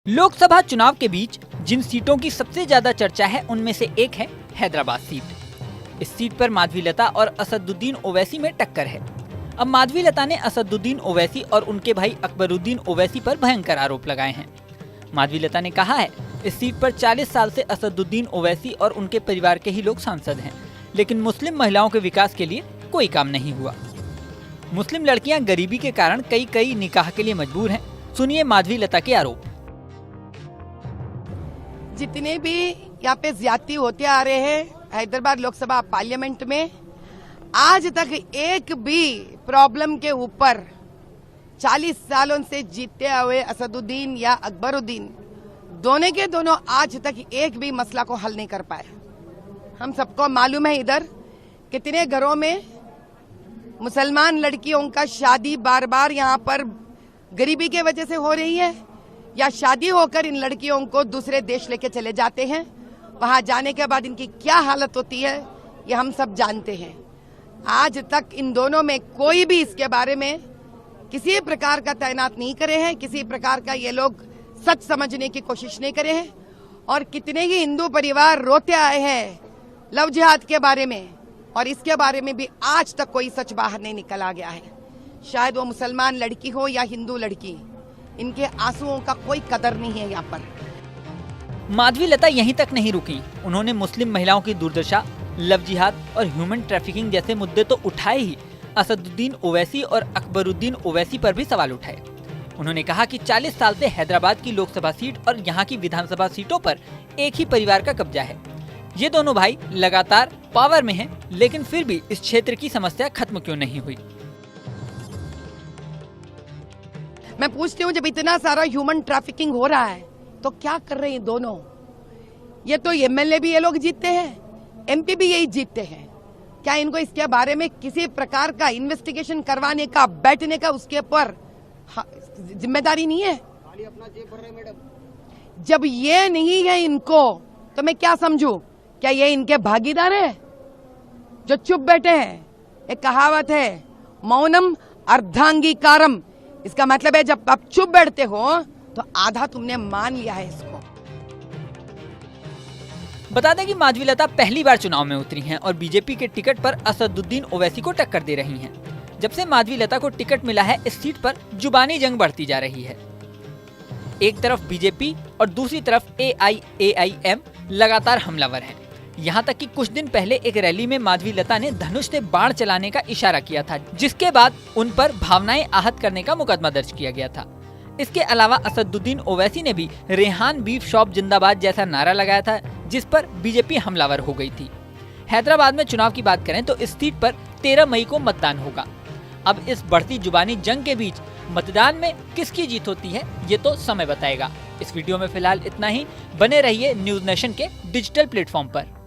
लोकसभा चुनाव के बीच जिन सीटों की सबसे ज्यादा चर्चा है उनमें से एक है हैदराबाद सीट। इस सीट पर माधवीलता और असदुद्दीन ओवैसी में टक्कर है। अब माधवीलता ने असदुद्दीन ओवैसी और उनके भाई अकबरुद्दीन ओवैसी पर भयंकर आरोप लगाए हैं। माधवीलता ने कहा है, इस सीट पर 40 साल से असदुद्दीन ओवैसी और उनके परिवार के ही लोग सांसद हैं, लेकिन मुस्लिम महिलाओं के विकास के लिए कोई काम नहीं हुआ। मुस्लिम लड़कियां गरीबी के कारण कई निकाह के लिए मजबूर हैं। सुनिए माधवीलता के आरोप। जितने भी यहाँ पे ज्यादती होते आ रहे हैं हैदराबाद लोकसभा पार्लियामेंट में, आज तक एक भी प्रॉब्लम के ऊपर 40 सालों से जीते हुए असदुद्दीन या अकबरुद्दीन दोनों के दोनों आज तक एक भी मसला को हल नहीं कर पाए। हम सबको मालूम है इधर कितने घरों में मुसलमान लड़कियों का शादी बार बार यहाँ पर गरीबी के वजह से हो रही है, या शादी होकर इन लड़कियों को दूसरे देश लेके चले जाते हैं। वहां जाने के बाद इनकी क्या हालत होती है ये हम सब जानते हैं। आज तक इन दोनों में कोई भी इसके बारे में किसी प्रकार का तैनात नहीं करे हैं, किसी प्रकार का ये लोग सच समझने की कोशिश नहीं करे हैं। और कितने ही हिंदू परिवार रोते आए हैं लव जिहाद के बारे में, और इसके बारे में भी आज तक कोई सच बाहर नहीं निकला गया है। शायद वो मुसलमान लड़की हो या हिंदू लड़की, इनके आंसुओं का कोई कदर नहीं है यहाँ पर। माधवीलता यहीं तक नहीं रुकी, उन्होंने मुस्लिम महिलाओं की दुर्दशा, लव जिहाद और ह्यूमन ट्रैफिकिंग जैसे मुद्दे तो उठाए ही, असदुद्दीन ओवैसी और अकबरुद्दीन ओवैसी पर भी सवाल उठाए। उन्होंने कहा कि 40 साल से हैदराबाद की लोकसभा सीट और यहाँ की विधानसभा सीटों पर एक ही परिवार का कब्जा है। ये दोनों भाई लगातार पावर में हैं, लेकिन फिर भी इस क्षेत्र की समस्या खत्म क्यों नहीं हुई। मैं पूछती हूँ, जब इतना सारा ह्यूमन ट्रैफिकिंग हो रहा है तो क्या कर रहे हैं दोनों? ये तो एमएलए भी ये लोग जीतते हैं, एमपी भी यही जीतते हैं। क्या इनको इसके बारे में किसी प्रकार का इन्वेस्टिगेशन करवाने का, बैठने का उसके ऊपर जिम्मेदारी नहीं है? जब ये नहीं है इनको तो मैं क्या समझूं? क्या ये इनके भागीदार है जो चुप बैठे हैं? एक कहावत है, मौनम अर्धांगीकारम। इसका मतलब है जब आप चुप बैठते हो तो आधा तुमने मान लिया है इसको। बता दें कि माधवीलता पहली बार चुनाव में उतरी हैं और बीजेपी के टिकट पर असदुद्दीन ओवैसी को टक्कर दे रही हैं। जब से माधवीलता को टिकट मिला है, इस सीट पर जुबानी जंग बढ़ती जा रही है। एक तरफ बीजेपी और दूसरी तरफ AIAIM लगातार हमलावर हैं। यहाँ तक कि कुछ दिन पहले एक रैली में माधवीलता ने धनुष से बाण चलाने का इशारा किया था, जिसके बाद उन पर भावनाएं आहत करने का मुकदमा दर्ज किया गया था। इसके अलावा असदुद्दीन ओवैसी ने भी रेहान बीफ शॉप जिंदाबाद जैसा नारा लगाया था, जिस पर बीजेपी हमलावर हो गई थी। हैदराबाद में चुनाव की बात करें तो इस सीट पर 13 मई को मतदान होगा। अब इस बढ़ती जुबानी जंग के बीच मतदान में किसकी जीत होती है ये तो समय बताएगा। इस वीडियो में फिलहाल इतना ही। बने रहिए न्यूज़ नेशन के डिजिटल प्लेटफॉर्म पर।